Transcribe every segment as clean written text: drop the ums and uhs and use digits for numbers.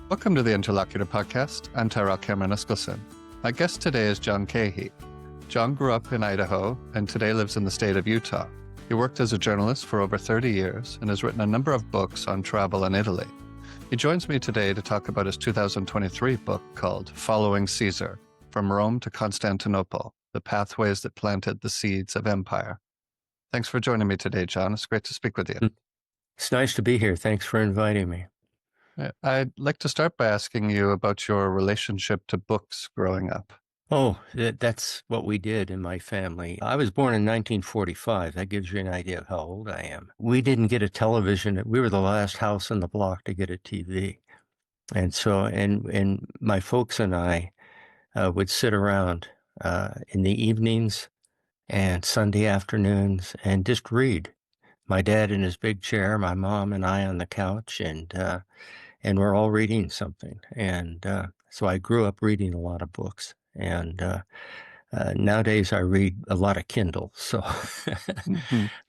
Welcome to the Interlocutor Podcast. I'm Tyrel Cameron Eskelson. My guest today is John Keahey. John grew up in Idaho and today lives in the state of Utah. He worked as a journalist for over 30 years and has written a number of books on travel in Italy. He joins me today to talk about his 2023 book called Following Caesar, From Rome to Constantinople, The Pathways That Planted the Seeds of Empire. Thanks for joining me today, John. It's great to speak with you. It's nice to be here. Thanks for inviting me. I'd like to start by asking you about your relationship to books growing up. Oh, that's what we did in my family. I was born in 1945. That gives you an idea of how old I am. We didn't get a television. We were the last house on the block to get a TV. And so, and my folks and I would sit around in the evenings and Sunday afternoons and just read. My dad in his big chair, my mom and I on the couch, and we're all reading something. And so I grew up reading a lot of books. And nowadays I read a lot of Kindle. So,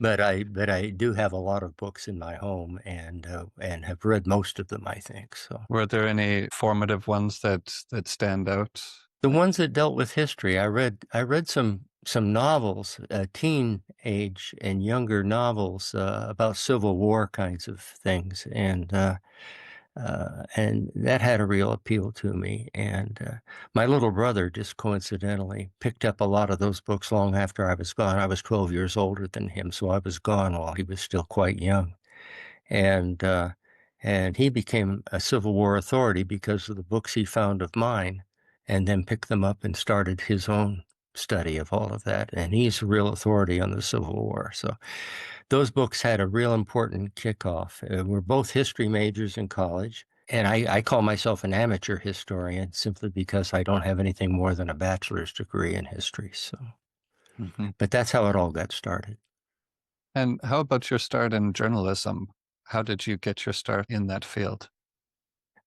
but I do have a lot of books in my home and have read most of them, I think. So, were there any formative ones that stand out? The ones that dealt with history. I read some novels, teenage and younger novels about Civil War kinds of things, and that had a real appeal to me. And my little brother just coincidentally picked up a lot of those books long after I was gone. I was 12 years older than him, so I was gone while he was still quite young. And he became a Civil War authority because of the books he found of mine, and then picked them up and started his own study of all of that. And he's a real authority on the Civil War. So those books had a real important kickoff. We're both history majors in college, and I call myself an amateur historian simply because I don't have anything more than a bachelor's degree in history. So, But that's how it all got started. And how about your start in journalism? How did you get your start in that field?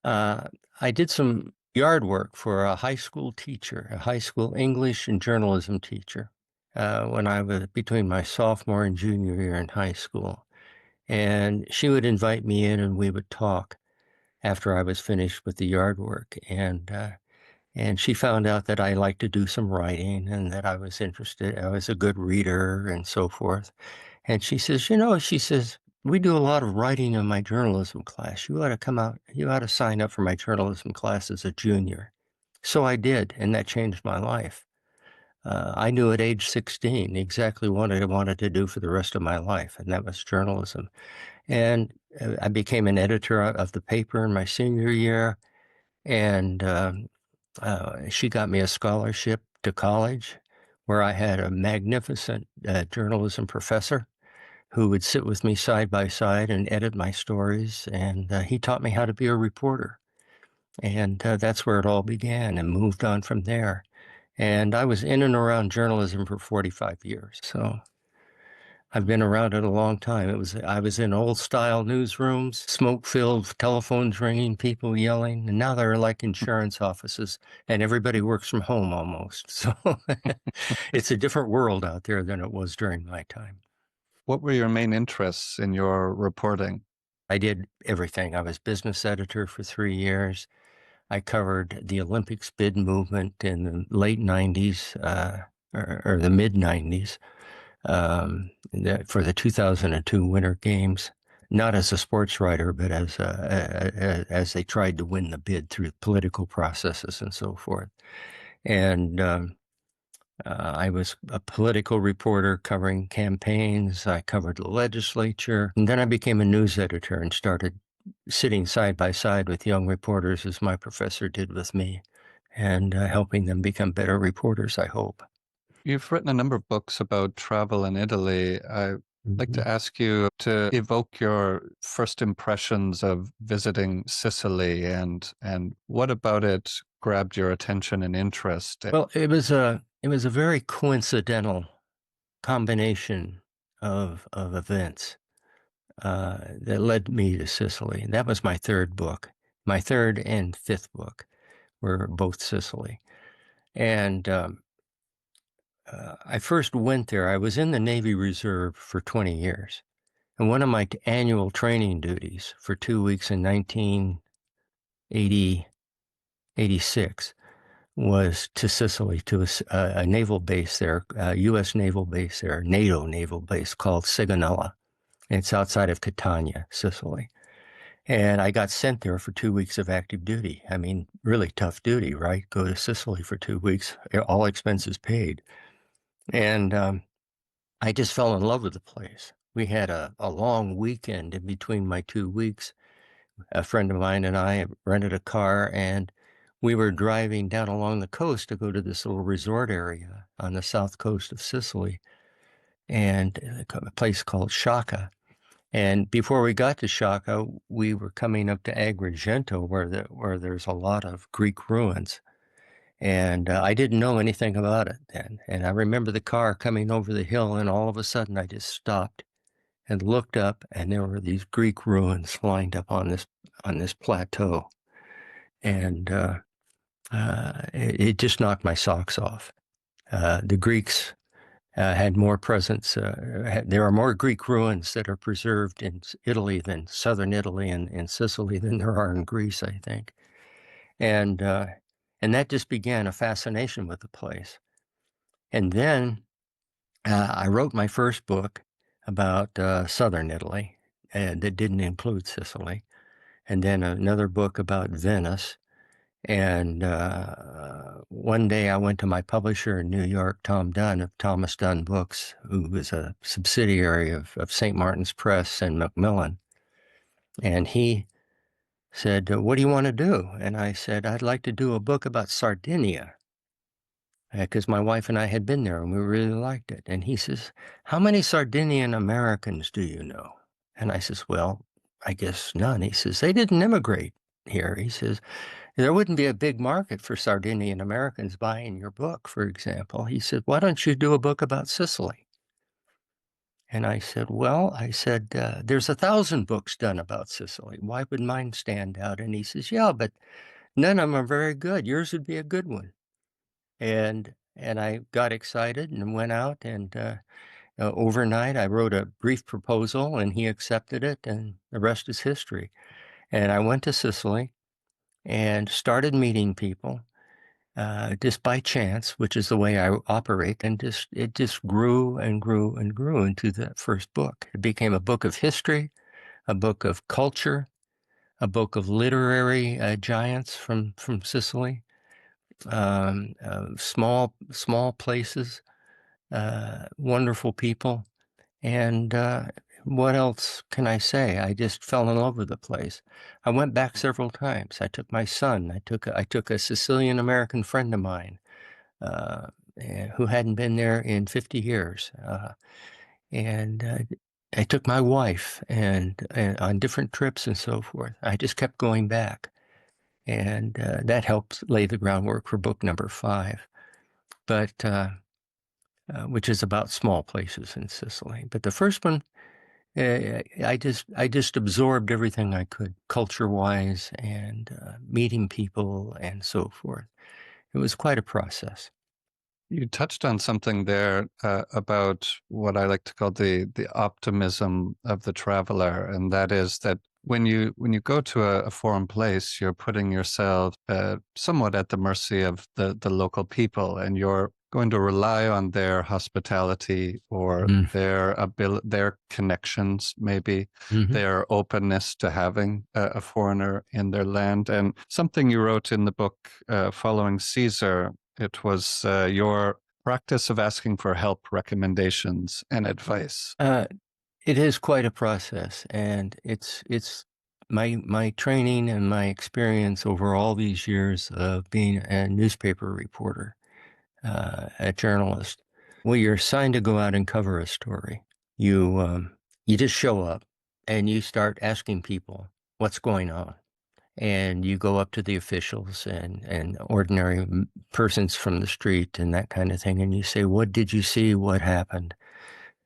I did some yard work for a high school teacher, a high school English and journalism teacher, when I was between my sophomore and junior year in high school. And she would invite me in and we would talk after I was finished with the yard work. And she found out that I liked to do some writing and that I was interested. I was a good reader and so forth. And she says, we do a lot of writing in my journalism class. You ought to come out. You ought to sign up for my journalism class as a junior. So I did, and that changed my life. I knew at age 16 exactly what I wanted to do for the rest of my life, and that was journalism. And I became an editor of the paper in my senior year, and she got me a scholarship to college where I had a magnificent journalism professor who would sit with me side by side and edit my stories. And he taught me how to be a reporter. And that's where it all began and moved on from there. And I was in and around journalism for 45 years. So I've been around it a long time. I was in old style newsrooms, smoke-filled telephones ringing, people yelling, and now they're like insurance offices and everybody works from home almost. So it's a different world out there than it was during my time. What were your main interests in your reporting? I did everything. I was business editor for 3 years. I covered the Olympics bid movement in the late 90s or the mid 90s for the 2002 Winter Games, not as a sports writer, but as they tried to win the bid through political processes and so forth. And I was a political reporter covering campaigns. I covered the legislature. And then I became a news editor and started sitting side by side with young reporters as my professor did with me and helping them become better reporters, I hope. You've written a number of books about travel in Italy. I'd like to ask you to evoke your first impressions of visiting Sicily and what about it grabbed your attention and interest? Well, it was a very coincidental combination of events that led me to Sicily. That was my third book. My third and fifth book were both Sicily. And I first went there. I was in the Navy Reserve for 20 years. And one of my annual training duties for 2 weeks in 86, was to Sicily, to a naval base there, a U.S. naval base there, a NATO naval base called Sigonella. It's outside of Catania, Sicily. And I got sent there for 2 weeks of active duty. I mean, really tough duty, right? Go to Sicily for 2 weeks, all expenses paid. And I just fell in love with the place. We had a long weekend in between my 2 weeks. A friend of mine and I rented a car, and we were driving down along the coast to go to this little resort area on the south coast of Sicily, and a place called Shaka. And before we got to Shaka, we were coming up to Agrigento, where there's a lot of Greek ruins. And I didn't know anything about it then. And I remember the car coming over the hill, and all of a sudden I just stopped and looked up, and there were these Greek ruins lined up on this plateau. And it just knocked my socks off. The Greeks had more presence. There are more Greek ruins that are preserved in Italy than southern Italy and Sicily than there are in Greece, I think. And that just began a fascination with the place. And then I wrote my first book about southern Italy that didn't include Sicily. And then another book about Venice. And one day I went to my publisher in New York, Tom Dunn of Thomas Dunn Books, who was a subsidiary of St. Martin's Press and Macmillan. And he said, "What do you want to do?" And I said, "I'd like to do a book about Sardinia," because my wife and I had been there and we really liked it. And he says, "How many Sardinian Americans do you know?" And I says, "Well, I guess none." He says, "They didn't immigrate here." He says, "There wouldn't be a big market for Sardinian Americans buying your book, for example." He said, "Why don't you do a book about Sicily?" And I said, "There's 1,000 books done about Sicily. Why would mine stand out?" And he says, "Yeah, but none of them are very good. Yours would be a good one." And I got excited and went out, and overnight I wrote a brief proposal, and he accepted it, and the rest is history. And I went to Sicily and started meeting people just by chance, which is the way I operate. And it just grew and grew and grew into the first book. It became a book of history, a book of culture, a book of literary giants from Sicily, small places, wonderful people. And what else can I say? I just fell in love with the place. I went back several times. I took my son. I took a Sicilian American friend of mine who hadn't been there in 50 years. And I took my wife and on different trips and so forth. I just kept going back. And that helped lay the groundwork for book number 5, but which is about small places in Sicily. But the first one, I just absorbed everything I could, culture-wise and meeting people and so forth. It was quite a process. You touched on something there about what I like to call the optimism of the traveler, and that is that when you go to a foreign place, you're putting yourself somewhat at the mercy of the local people, and you're going to rely on their hospitality or their connections, maybe their openness to having a foreigner in their land. And something you wrote in the book following Caesar, it was your practice of asking for help, recommendations, and advice. It is quite a process, and it's my training and my experience over all these years of being a newspaper reporter, a journalist. Well, you're assigned to go out and cover a story. You just show up and you start asking people what's going on. And you go up to the officials and ordinary persons from the street and that kind of thing, and you say, "What did you see? What happened?"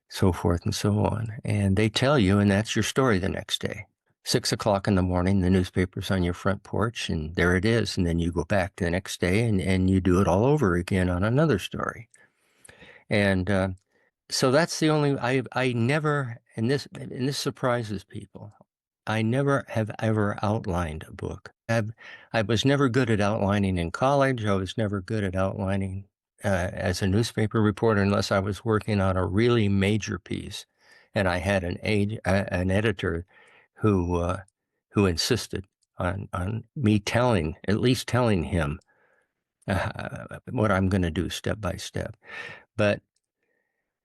So forth and so on. And they tell you, and that's your story the next day. 6 o'clock in the morning, the newspaper's on your front porch, and there it is. And then you go back the next day and you do it all over again on another story. And so that's the only, I never, and this surprises people, I never have ever outlined a book. I was never good at outlining in college. I was never good at outlining as a newspaper reporter unless I was working on a really major piece, and I had an editor who insisted on me at least telling him what I'm going to do step by step. But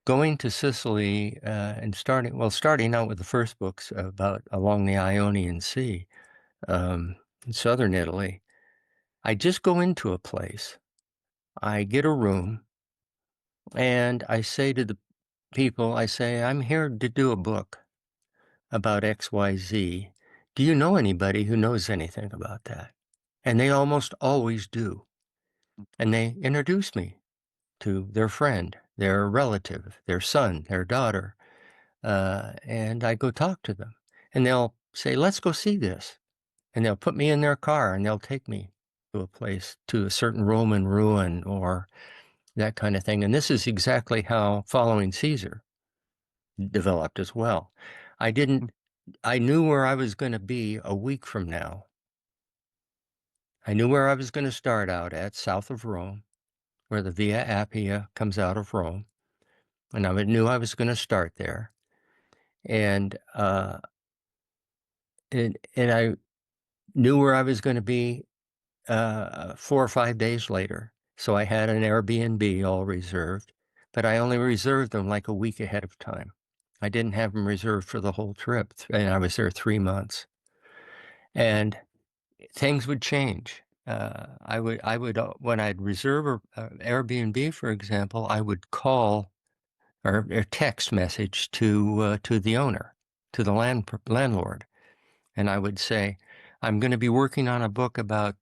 going to Sicily and starting out with the first books about along the Ionian Sea, in southern Italy, I just go into a place, I get a room, and I say to the people, I'm here to do a book about XYZ. Do you know anybody who knows anything about that? And they almost always do. And they introduce me to their friend, their relative, their son, their daughter. And I go talk to them. And they'll say, let's go see this. And they'll put me in their car and they'll take me to a place, to a certain Roman ruin or that kind of thing. And this is exactly how Following Caesar developed as well. I knew where I was going to be a week from now. I knew where I was going to start out at, south of Rome, where the Via Appia comes out of Rome. And I knew I was going to start there. And I knew where I was going to be 4 or 5 days later. So I had an Airbnb all reserved, but I only reserved them like a week ahead of time. I didn't have them reserved for the whole trip, and I was there 3 months. And things would change. I would when I'd reserve an Airbnb, for example, I would call or text message to the owner, to the landlord, and I would say, I'm going to be working on a book about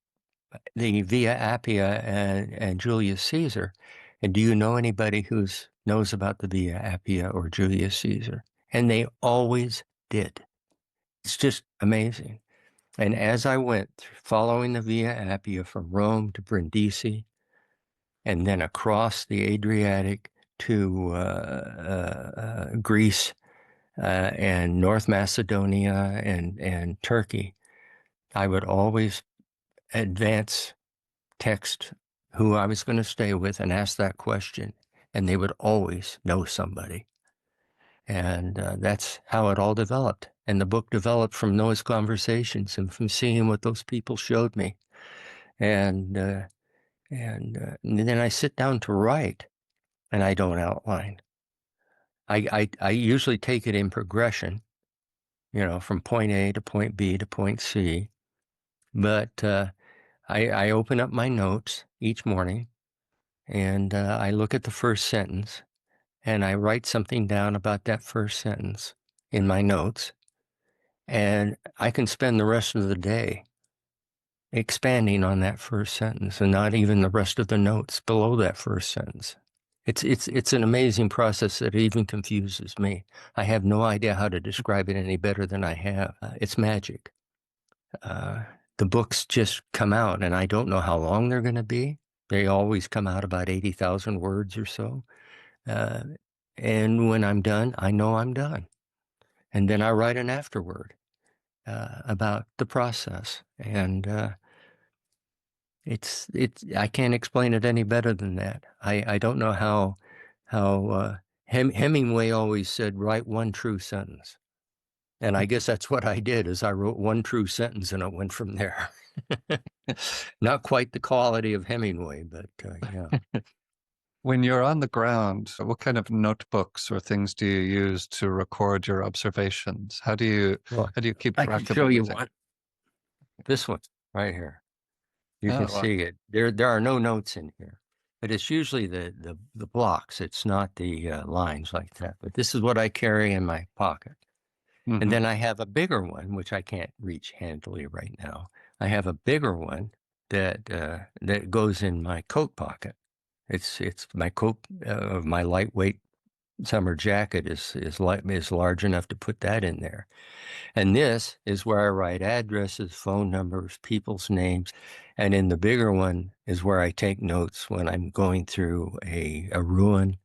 the Via Appia and Julius Caesar. And do you know anybody who knows about the Via Appia or Julius Caesar? And they always did. It's just amazing. And as I went following the Via Appia from Rome to Brindisi, and then across the Adriatic to Greece and North Macedonia and Turkey, I would always advance text who I was going to stay with and ask that question, and they would always know somebody. And that's how it all developed. And the book developed from those conversations and from seeing what those people showed me. And then I sit down to write, and I don't outline. I usually take it in progression, from point A to point B to point C. But I open up my notes each morning, and I look at the first sentence, and I write something down about that first sentence in my notes, and I can spend the rest of the day expanding on that first sentence and not even the rest of the notes below that first sentence. It's an amazing process that even confuses me. I have no idea how to describe it any better than I have. It's magic. The books just come out, and I don't know how long they're going to be. They always come out about 80,000 words or so. And when I'm done, I know I'm done. And then I write an afterword about the process. And I can't explain it any better than that. I don't know how Hemingway always said, write one true sentence. And I guess that's what I did, is I wrote one true sentence and it went from there. Not quite the quality of Hemingway, but yeah. When you're on the ground, what kind of notebooks or things do you use to record your observations? How do you keep track of everything? I can show you one. This one right here. You can see it. There are no notes in here, but it's usually the blocks. It's not the lines like that. But this is what I carry in my pocket. Mm-hmm. And then I have a bigger one, which I can't reach handily right now. I have a bigger one that goes in my coat pocket. It's my coat. My lightweight summer jacket is large enough to put that in there. And this is where I write addresses, phone numbers, people's names. And in the bigger one is where I take notes when I'm going through a ruin,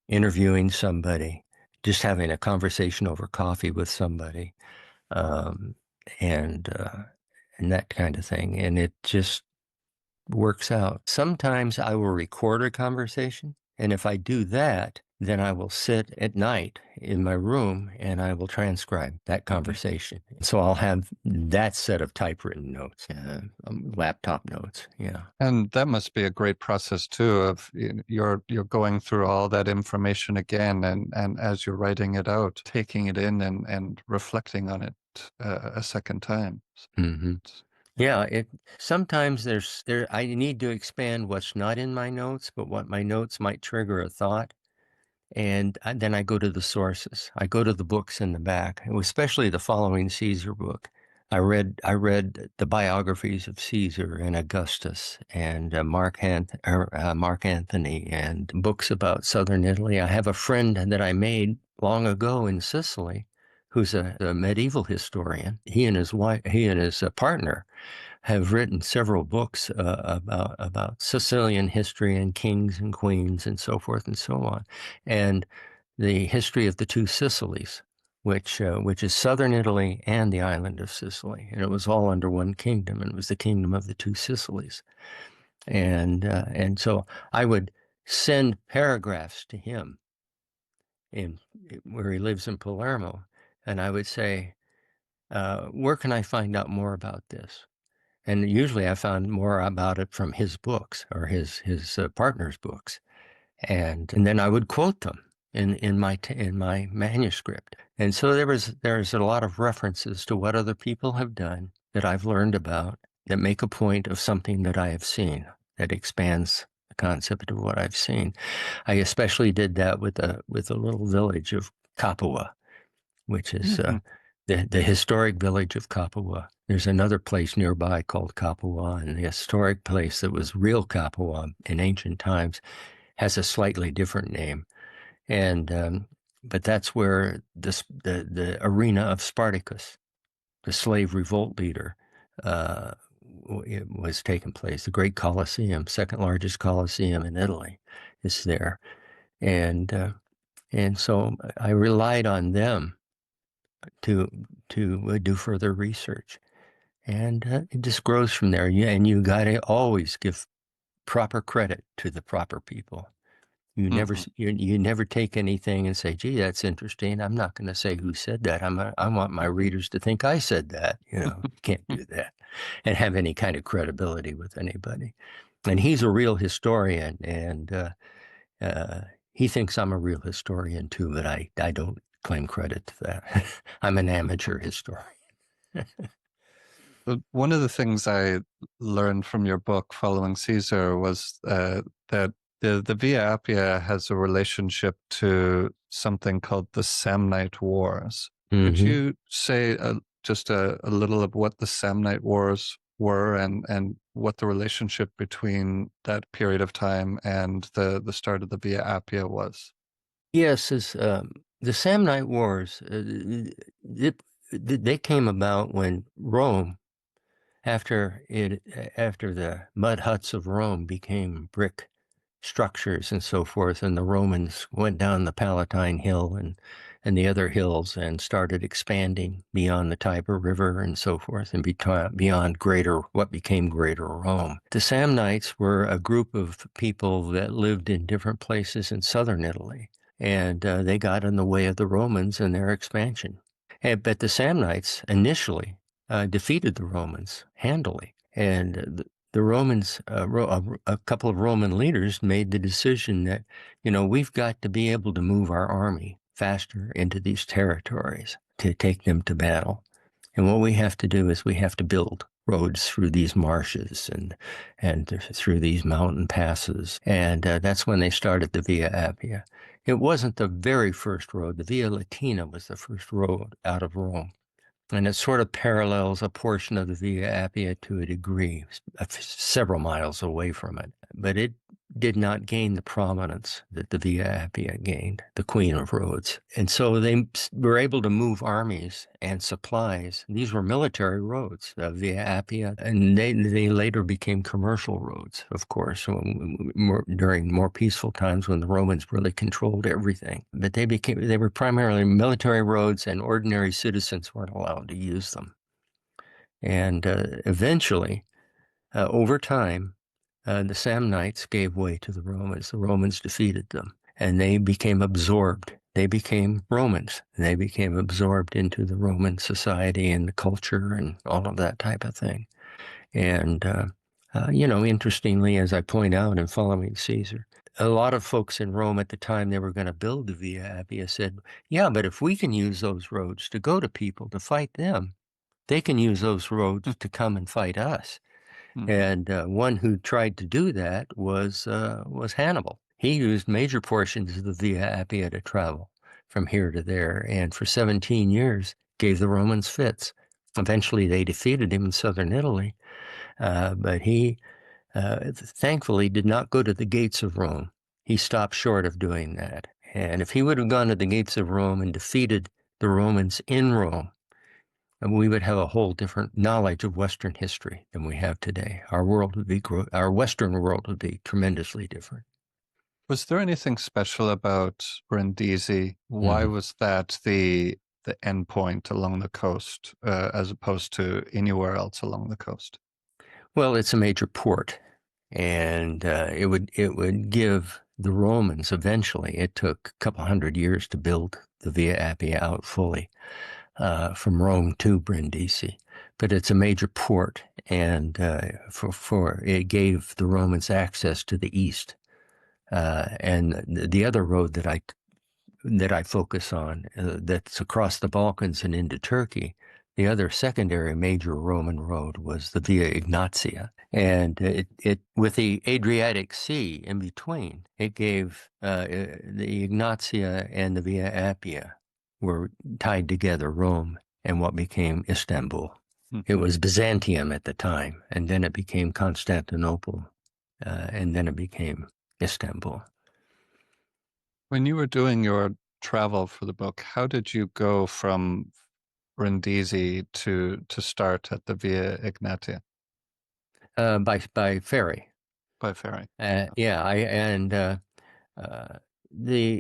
interviewing somebody, just having a conversation over coffee with somebody. And and that kind of thing. And it just works out. Sometimes I will record a conversation, and if I do that, then I will sit at night in my room and I will transcribe that conversation. So I'll have that set of typewritten notes, laptop notes. Yeah. And that must be a great process too, of you're going through all that information again, and as you're writing it out, taking it in and reflecting on it a second time. Mm-hmm. Yeah, sometimes I need to expand what's not in my notes, but what my notes might trigger a thought. And then I go to the sources. I go to the books in the back, especially the Following Caesar book. I read the biographies of Caesar and Augustus and Mark Antony, and books about southern Italy. I have a friend that I made long ago in Sicily, who's a medieval historian. He and his partner have written several books about Sicilian history and kings and queens and so forth and so on, and the history of the two Sicilies, which is southern Italy and the island of Sicily, and it was all under one kingdom, and it was the kingdom of the two Sicilies, and so I would send paragraphs to him where he lives in Palermo, and I would say, where can I find out more about this? And usually I found more about it from his books or his partner's books. And then I would quote them in my manuscript. And so there's a lot of references to what other people have done that I've learned about that make a point of something that I have seen, that expands the concept of what I've seen. I especially did that with a little village of Capua, which is the historic village of Capua. There's another place nearby called Capua, and the historic place that was real Capua in ancient times has a slightly different name. And but that's where the arena of Spartacus, the slave revolt leader, it was taking place. The great Colosseum, second largest Colosseum in Italy, is there, and so I relied on them to do further research, and it just grows from there. And you got to always give proper credit to the proper people. You never you never take anything and say, "Gee, that's interesting." I'm not going to say who said that. I want my readers to think I said that. You can't do that and have any kind of credibility with anybody. And he's a real historian, and he thinks I'm a real historian too, but I don't claim credit to that. I'm an amateur historian. One of the things I learned from your book, Following Caesar, was that the Via Appia has a relationship to something called the Samnite Wars. Could you say just a little of what the Samnite Wars were and what the relationship between that period of time and the start of the Via Appia was? Yes, the Samnite Wars, they came about when Rome, after the mud huts of Rome became brick structures and so forth, and the Romans went down the Palatine Hill and the other hills and started expanding beyond the Tiber River and so forth, and beyond what became Greater Rome. The Samnites were a group of people that lived in different places in southern Italy, and they got in the way of the Romans and their expansion. But the Samnites initially defeated the Romans handily, and the Romans, a couple of Roman leaders made the decision that, we've got to be able to move our army faster into these territories to take them to battle. And what we have to do is we have to build roads through these marshes and through these mountain passes. And that's when they started the Via Appia. It wasn't the very first road. The Via Latina was the first road out of Rome. And it sort of parallels a portion of the Via Appia to a degree, several miles away from it. But it did not gain the prominence that the Via Appia gained, the Queen of Roads. And so they were able to move armies and supplies. These were military roads, Via Appia, and they later became commercial roads, of course, during more peaceful times when the Romans really controlled everything. But they were primarily military roads, and ordinary citizens weren't allowed to use them. And eventually, over time, the Samnites gave way to the Romans. The Romans defeated them, and they became absorbed. They became Romans. They became absorbed into the Roman society and the culture and all of that type of thing. And, interestingly, as I point out in Following Caesar, a lot of folks in Rome at the time they were going to build the Via Appia said, yeah, but if we can use those roads to go to people, to fight them, they can use those roads to come and fight us. And one who tried to do that was Hannibal. He used major portions of the Via Appia to travel from here to there, and for 17 years gave the Romans fits. Eventually, they defeated him in southern Italy, but he thankfully did not go to the gates of Rome. He stopped short of doing that. And if he would have gone to the gates of Rome and defeated the Romans in Rome, we would have a whole different knowledge of Western history than we have today. Our Western world would be tremendously different. Was there anything special about Brindisi? Why was that the end point along the coast as opposed to anywhere else along the coast? Well, it's a major port, and it would give the Romans eventually. It took a couple hundred years to build the Via Appia out fully from Rome to Brindisi, but it's a major port, and for it gave the Romans access to the east. And the other road that I focus on, that's across the Balkans and into Turkey, the other secondary major Roman road was the Via Ignatia. And it with the Adriatic Sea in between, it gave the Ignatia and the Via Appia were tied together, Rome and what became Istanbul. It was Byzantium at the time, and then it became Constantinople, and then it became Istanbul. When you were doing your travel for the book, how did you go from Brindisi to start at the Via Ignatia? By ferry. By ferry. The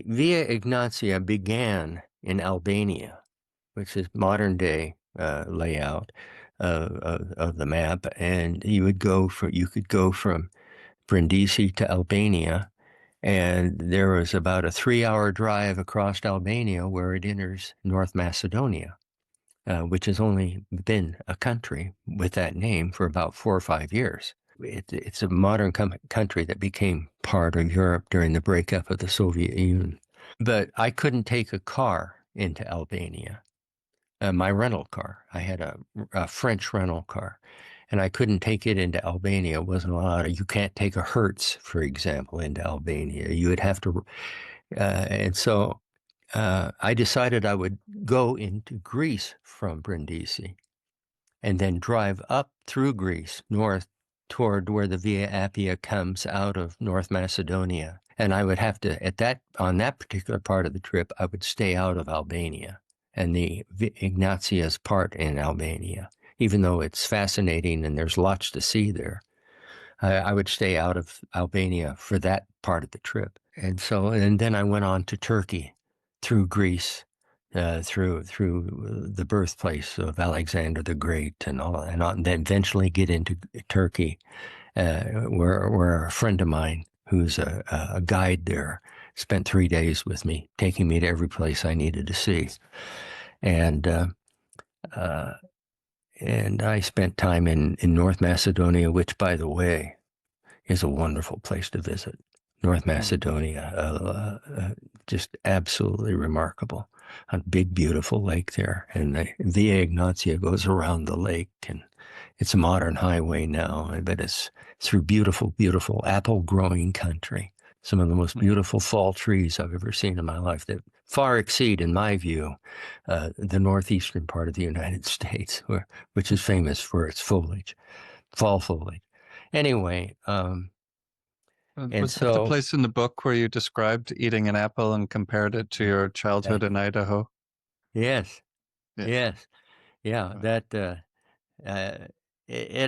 Via Ignatia began in Albania, which is modern day layout of the map, and you could go from Brindisi to Albania, and there was about a 3-hour drive across Albania where it enters North Macedonia, which has only been a country with that name for about 4 or 5 years. It's a modern country that became part of Europe during the breakup of the Soviet Union. But I couldn't take a car into Albania. My rental car, I had a French rental car, and I couldn't take it into Albania. It wasn't allowed. You can't take a Hertz, for example, into Albania. You would have to, and so I decided I would go into Greece from Brindisi and then drive up through Greece north toward where the Via Appia comes out of North Macedonia. And I would have to, on that particular part of the trip, I would stay out of Albania and the Ignatia's part in Albania, even though it's fascinating and there's lots to see there. I would stay out of Albania for that part of the trip. And then I went on to Turkey through Greece, through the birthplace of Alexander the Great and then eventually get into Turkey, where a friend of mine who's a guide there spent 3 days with me, taking me to every place I needed to see. And I spent time in North Macedonia, which, by the way, is a wonderful place to visit. North Macedonia, just absolutely remarkable. A big, beautiful lake there. And the Via Ignatia goes around the lake, and it's a modern highway now, but it's through beautiful, beautiful apple-growing country. Some of the most beautiful fall trees I've ever seen in my life that far exceed, in my view, the northeastern part of the United States, which is famous for its foliage, fall foliage. Anyway, was that the place in the book where you described eating an apple and compared it to your childhood in Idaho? Yes. Yeah. Right.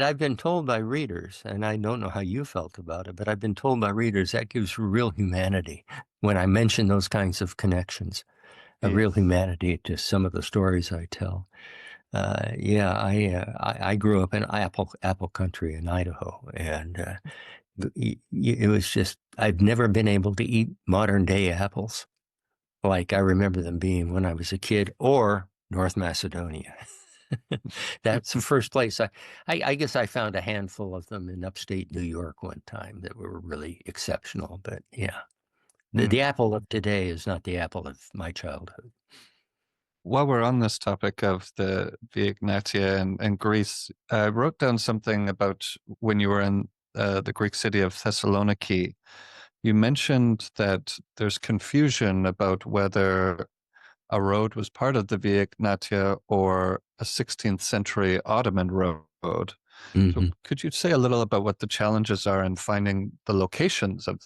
I've been told by readers, and I don't know how you felt about it, but I've been told by readers that gives real humanity when I mention those kinds of connections, a real humanity to some of the stories I tell. I grew up in apple country in Idaho, and it was just, I've never been able to eat modern day apples like I remember them being when I was a kid, or North Macedonia. That's the first place I guess I found a handful of them in upstate New York one time that were really exceptional. But yeah, the apple of today is not the apple of my childhood. While we're on this topic of the Via Ignatia and Greece, I wrote down something about when you were in the Greek city of Thessaloniki. You mentioned that there's confusion about whether a road was part of the Via Ignatia or a 16th century Ottoman road. So could you say a little about what the challenges are in finding the locations of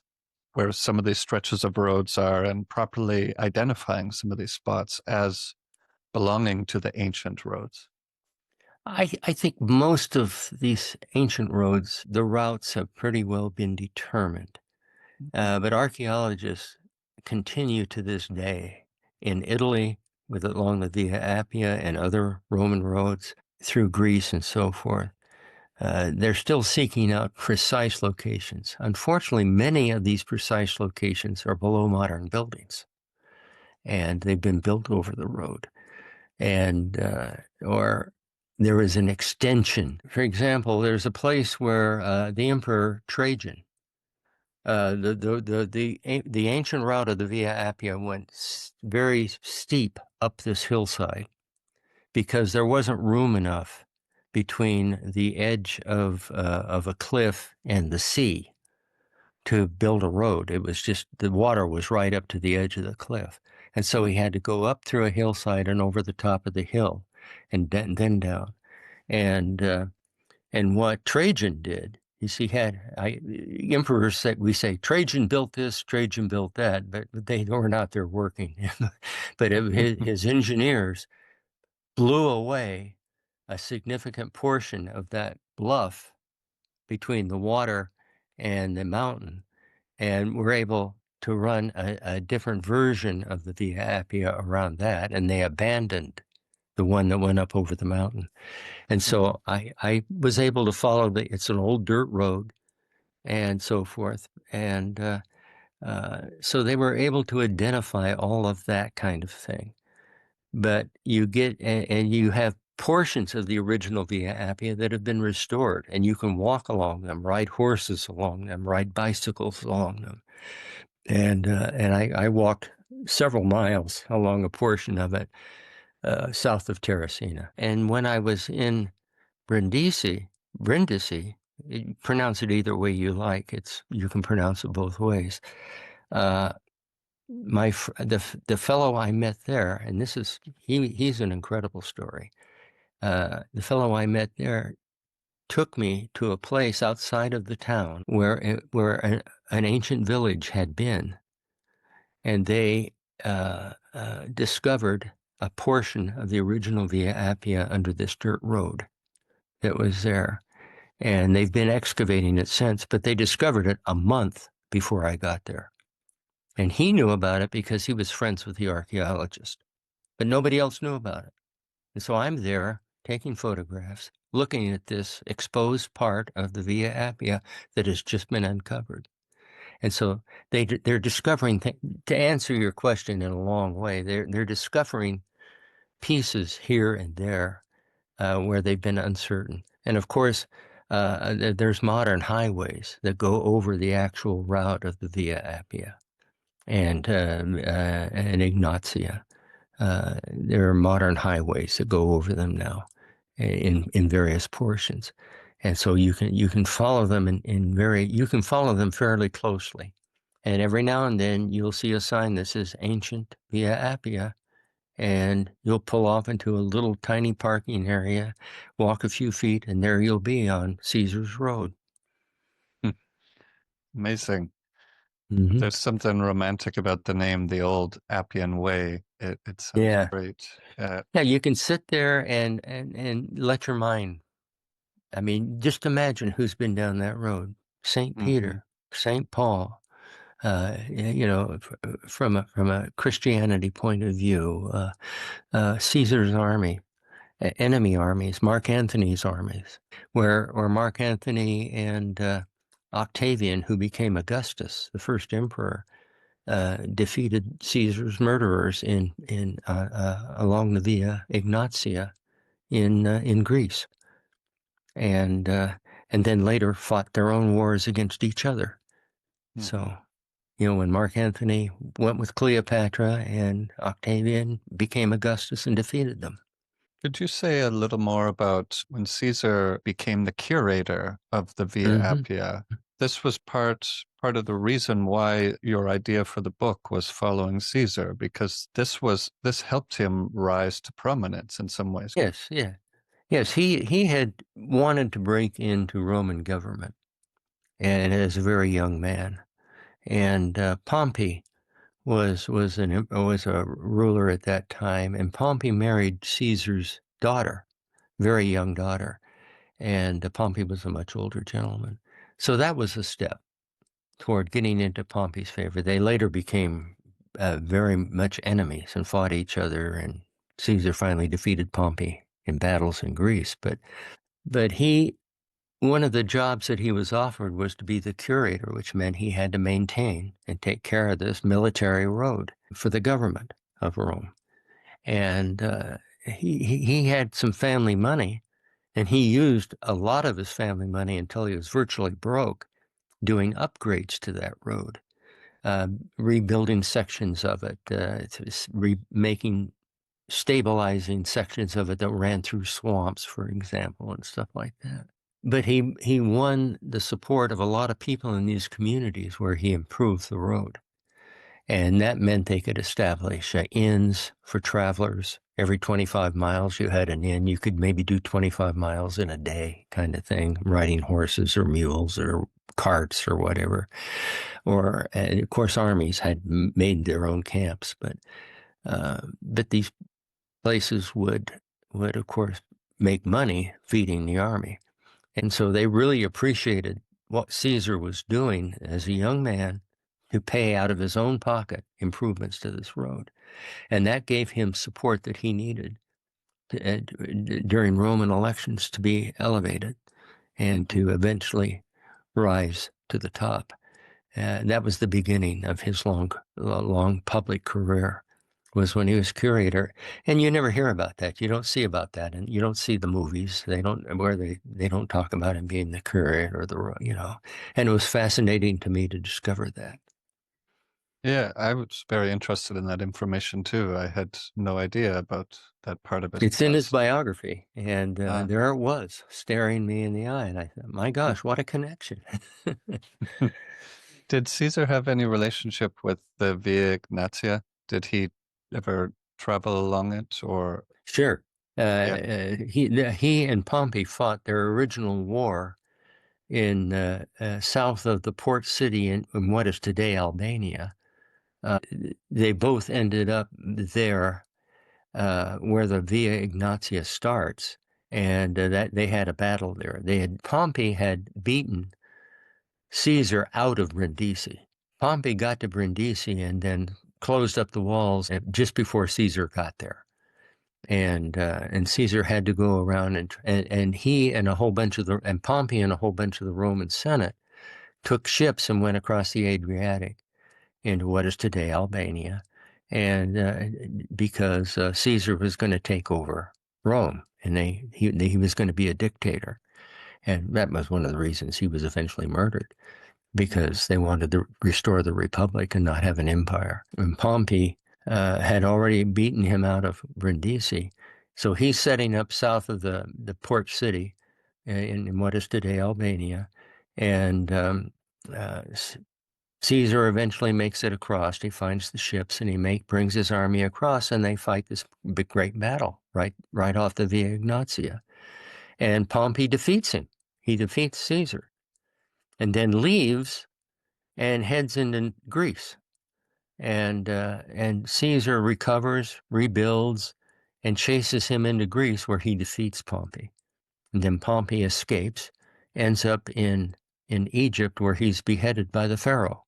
where some of these stretches of roads are and properly identifying some of these spots as belonging to the ancient roads? I think most of these ancient roads, the routes have pretty well been determined. But archaeologists continue to this day in Italy along the Via Appia and other Roman roads through Greece and so forth. They're still seeking out precise locations. Unfortunately, many of these precise locations are below modern buildings, and they've been built over the road. And or there is an extension. For example, there's a place where the Emperor Trajan, the ancient route of the Via Appia went very steep up this hillside because there wasn't room enough between the edge of a cliff and the sea to build a road. It was just, the water was right up to the edge of the cliff. And so he had to go up through a hillside and over the top of the hill and then down. And what Trajan did is emperors say, we say Trajan built this, Trajan built that, but they were not there working. But his engineers blew away a significant portion of that bluff between the water and the mountain, and were able to run a different version of the Via Appia around that, and they abandoned the one that went up over the mountain. And so I was able to follow it's an old dirt road and so forth. And so they were able to identify all of that kind of thing. But you get, and you have portions of the original Via Appia that have been restored, and you can walk along them, ride horses along them, ride bicycles along them. And I walked several miles along a portion of it south of Terracina. And when I was in Brindisi, pronounce it either way you like. You can pronounce it both ways. The fellow I met there, and he's an incredible story. The fellow I met there took me to a place outside of the town where an ancient village had been, and they discovered a portion of the original Via Appia under this dirt road that was there. And they've been excavating it since, but they discovered it a month before I got there. And he knew about it because he was friends with the archaeologist, but nobody else knew about it. And so I'm there taking photographs, looking at this exposed part of the Via Appia that has just been uncovered. And so they're discovering, to answer your question in a long way, they're discovering pieces here and there where they've been uncertain. And of course, there's modern highways that go over the actual route of the Via Appia and Ignatia. There are modern highways that go over them now in various portions. And so you can follow them you can follow them fairly closely. And every now and then you'll see a sign that says Ancient Via Appia, and you'll pull off into a little tiny parking area, walk a few feet, and there you'll be on Caesar's Road. Amazing. Mm-hmm. There's something romantic about the name, the old Appian Way. It sounds great. Yeah, you can sit there and let your mind. I mean, just imagine who's been down that road. St. Peter, St. Paul, from a Christianity point of view, Caesar's army, enemy armies, Mark Antony's armies, where Mark Antony and Octavian, who became Augustus, the first emperor, defeated Caesar's murderers along the Via Ignatia in Greece, and then later fought their own wars against each other. Mm-hmm. So, when Mark Antony went with Cleopatra and Octavian became Augustus and defeated them. Could you say a little more about when Caesar became the curator of the Via Appia? This was part of the reason why your idea for the book was following Caesar, because this helped him rise to prominence in some ways. Yes, yeah. Yes, he had wanted to break into Roman government, and as a very young man. And Pompey was a ruler at that time, and Pompey married Caesar's daughter, very young daughter, and Pompey was a much older gentleman. So that was a step toward getting into Pompey's favor. They later became very much enemies and fought each other, and Caesar finally defeated Pompey in battles in Greece. But one of the jobs that he was offered was to be the curator, which meant he had to maintain and take care of this military road for the government of Rome. And he had some family money, and he used a lot of his family money until he was virtually broke doing upgrades to that road, rebuilding sections of it, stabilizing sections of it that ran through swamps, for example, and stuff like that. But he won the support of a lot of people in these communities where he improved the road. And that meant they could establish inns for travelers. Every 25 miles you had an inn. You could maybe do 25 miles in a day kind of thing, riding horses or mules or carts or whatever. And of course, armies had made their own camps, but these places would of course make money feeding the army. And so they really appreciated what Caesar was doing as a young man to pay out of his own pocket improvements to this road. And that gave him support that he needed during Roman elections to be elevated and to eventually rise to the top. That was the beginning of his long public career, was when he was curator. And you never hear about that. You don't see about that, and you don't see the movies. They don't talk about him being the curator and it was fascinating to me to discover that. Yeah, I was very interested in that information too. I had no idea about that part of it. It's in his biography, and there it was, staring me in the eye, and I thought, my gosh, what a connection. Did Caesar have any relationship with the Via Ignatia? Did he ever travel along it, or? Sure. He and Pompey fought their original war in south of the port city in what is today Albania. They both ended up there where the Via Ignatia starts, and that they had a battle there. Pompey had beaten Caesar out of Brindisi. Pompey got to Brindisi and then closed up the walls just before Caesar got there. And Caesar had to go around and he and Pompey and a whole bunch of the Roman Senate took ships and went across the Adriatic into what is today Albania, and because Caesar was going to take over Rome, and he was going to be a dictator, and that was one of the reasons he was eventually murdered, because they wanted to restore the republic and not have an empire. And Pompey had already beaten him out of Brindisi, so he's setting up south of the port city in what is today Albania, and Caesar eventually makes it across. He finds the ships and he brings his army across, and they fight this big, great battle right off the Via Ignatia. And Pompey defeats him. He defeats Caesar, and then leaves and heads into Greece. And Caesar recovers, rebuilds, and chases him into Greece, where he defeats Pompey. And then Pompey escapes, ends up in Egypt, where he's beheaded by the pharaoh,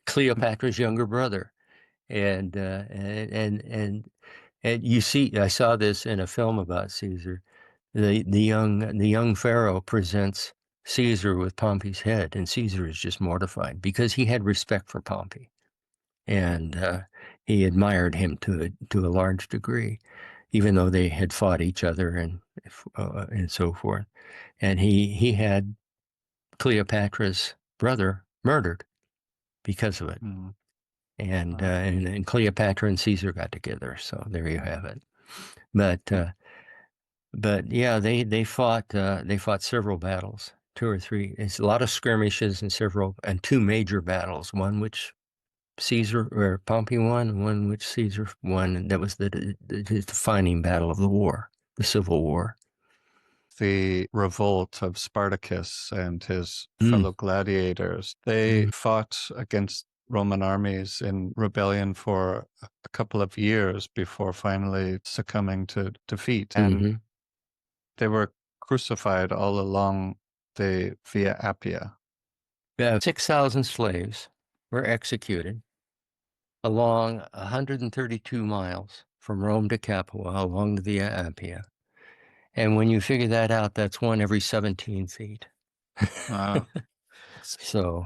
Cleopatra's younger brother, and And you see, I saw this in a film about Caesar. The young pharaoh presents Caesar with Pompey's head, and Caesar is just mortified because he had respect for Pompey, and he admired him to a large degree, even though they had fought each other and so forth. And he had Cleopatra's brother murdered because of it. Mm. And Cleopatra and Caesar got together. So there you have it. But yeah, they fought several battles, 2 or 3. It's a lot of skirmishes and 2 major battles. One which Caesar or Pompey won, and one which Caesar won, and that was the defining battle of the war, the Civil War. The revolt of Spartacus and his fellow gladiators, they fought against Roman armies in rebellion for a couple of years before finally succumbing to defeat. And they were crucified all along the Via Appia. 6,000 slaves were executed along 132 miles from Rome to Capua along the Via Appia. And when you figure that out, that's 1 every 17 feet. Wow. So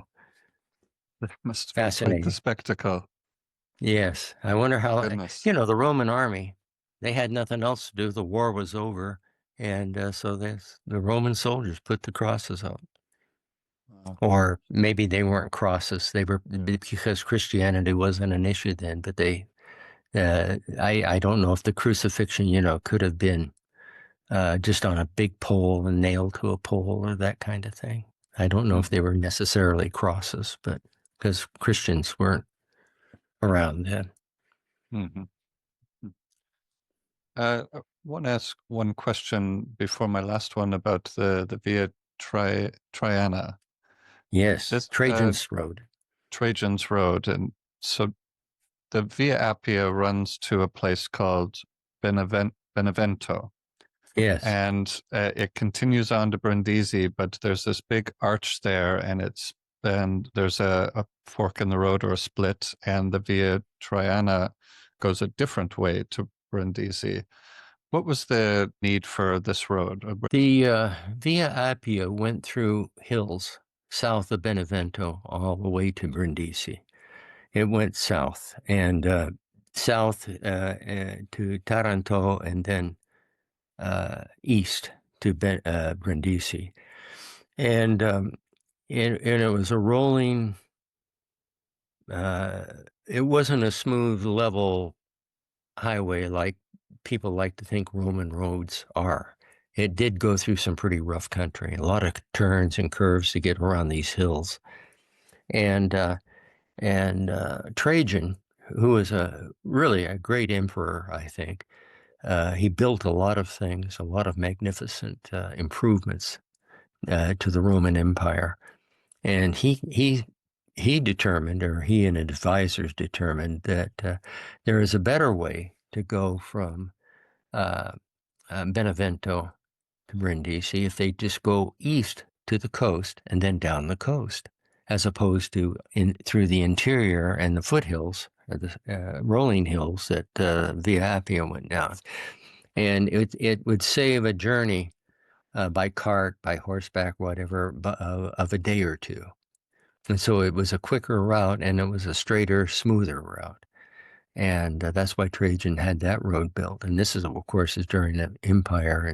must be quite the spectacle. Yes. I wonder how, Goodness. the Roman army, they had nothing else to do. The war was over. And so the Roman soldiers put the crosses up. Wow. Or maybe they weren't crosses. They were because Christianity wasn't an issue then. But I don't know if the crucifixion, could have been just on a big pole and nailed to a pole or that kind of thing. I don't know if they were necessarily crosses, but because Christians weren't around then. I want to ask one question before my last one about the Via Traiana. Yes, Trajan's Road. Trajan's Road. And so the Via Appia runs to a place called Benevento. Yes. And it continues on to Brindisi, but there's this big arch there, and there's a fork in the road or a split, and the Via Traiana goes a different way to Brindisi. What was the need for this road? The Via Appia went through hills south of Benevento all the way to Brindisi. It went south and south to Taranto and then east to Brindisi. And it was a rolling, it wasn't a smooth, level highway like people like to think Roman roads are. It did go through some pretty rough country, a lot of turns and curves to get around these hills. And Trajan, who was really a great emperor, I think, he built a lot of things, a lot of magnificent improvements to the Roman Empire. And he determined, or he and advisors determined, that there is a better way to go from Benevento to Brindisi if they just go east to the coast and then down the coast, as opposed to through the interior and the foothills, the rolling hills that Via Appia went down. And it would save a journey by cart, by horseback, whatever, of a day or 2. And so it was a quicker route, and it was a straighter, smoother route. And that's why Trajan had that road built. And this is, of course, during the empire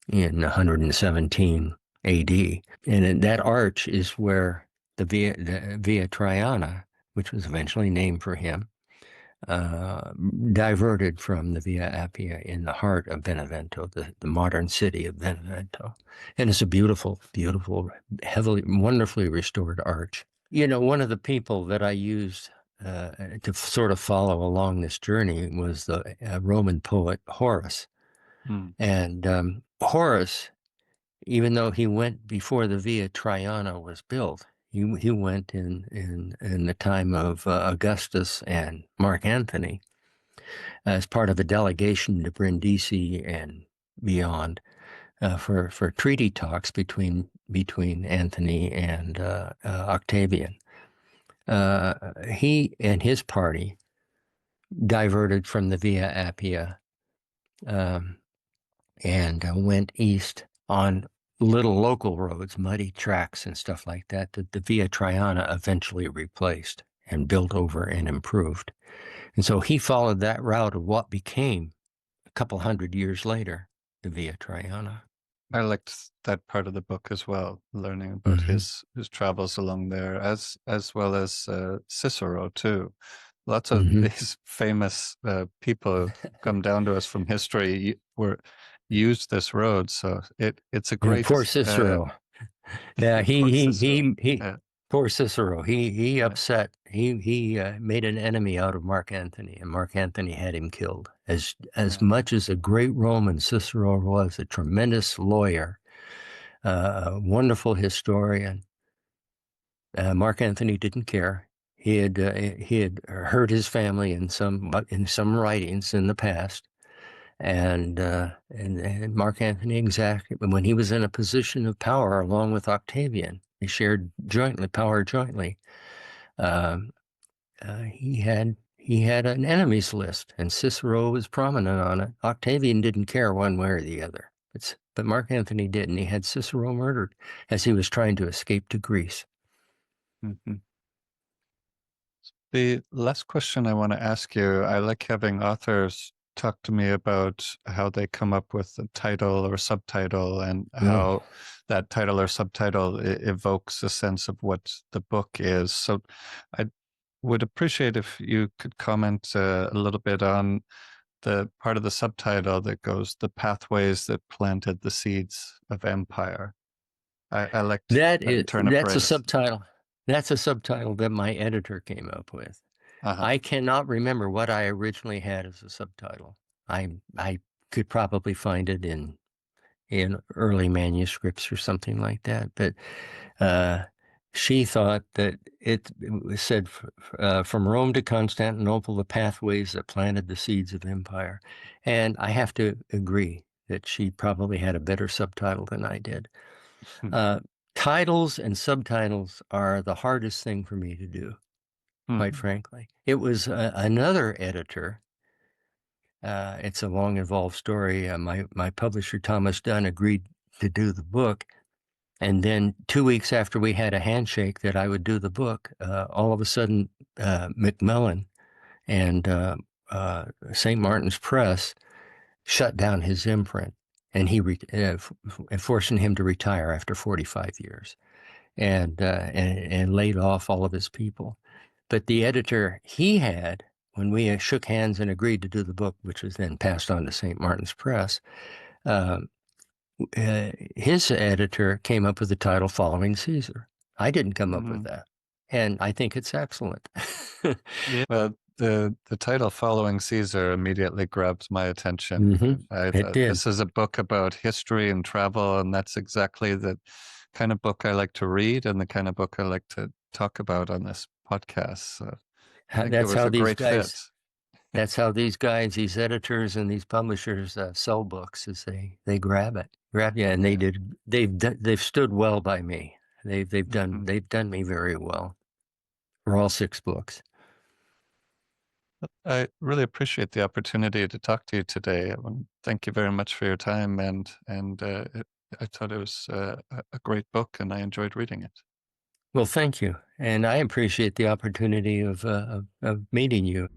in 117 AD. And that arch is where the Via Traiana, which was eventually named for him, diverted from the Via Appia in the heart of Benevento, the modern city of Benevento. And it's a beautiful, beautiful, wonderfully restored arch. One of the people that I used to sort of follow along this journey was the Roman poet Horace. And Horace, even though he went before the Via Traiana was built, he went in the time of Augustus and Mark Antony as part of a delegation to Brindisi and beyond for treaty talks between Antony and Octavian. He and his party diverted from the Via Appia and went east on little local roads, muddy tracks and stuff like that the Via Traiana eventually replaced and built over and improved. And so he followed that route of what became, a couple hundred years later, the Via Traiana. I liked that part of the book as well, learning about his travels along there, as well as Cicero too. Lots of these famous people come down to us from history used this road, so it's a great. Poor Cicero. Yeah, poor Cicero. He upset. He made an enemy out of Mark Antony, and Mark Antony had him killed. As much as a great Roman, Cicero was a tremendous lawyer, a wonderful historian. Mark Antony didn't care. He had hurt his family in some writings in the past, and Mark Antony exactly when he was in a position of power along with Octavian, they shared power jointly. He had an enemies list, and Cicero was prominent on it. Octavian didn't care one way or the other, but Mark Antony did, and he had Cicero murdered as he was trying to escape to Greece. Mm-hmm. The last question I want to ask you, I like having authors talk to me about how they come up with a title or subtitle and how that title or subtitle evokes a sense of what the book is. So I would appreciate if you could comment a little bit on the part of the subtitle that goes, "The Pathways That Planted the Seeds of Empire." I like that's a subtitle. That's a subtitle that my editor came up with. I cannot remember what I originally had as a subtitle. I could probably find it in early manuscripts or something like that. But she thought that it said, "From Rome to Constantinople, the pathways that planted the seeds of empire." And I have to agree that she probably had a better subtitle than I did. Titles and subtitles are the hardest thing for me to do, quite frankly. It was another editor. It's a long, involved story. My publisher, Thomas Dunn, agreed to do the book. And then 2 weeks after we had a handshake that I would do the book, all of a sudden, Macmillan and St. Martin's Press shut down his imprint. And he forcing him to retire after 45 years, and laid off all of his people. But the editor he had, when we shook hands and agreed to do the book, which was then passed on to St. Martin's Press, his editor came up with the title "Following Caesar." I didn't come up with that, and I think it's excellent. Yeah. Well, the title "Following Caesar" immediately grabbed my attention. It did. This is a book about history and travel, and that's exactly the kind of book I like to read and the kind of book I like to talk about on this podcast. So I think it was a great fit. That's how these guys, these editors and these publishers sell books, is they grab you, and they've stood well by me. They've done me very well for all 6 books. I really appreciate the opportunity to talk to you today. Thank you very much for your time, and I thought it was a great book, and I enjoyed reading it. Well, thank you, and I appreciate the opportunity of meeting you.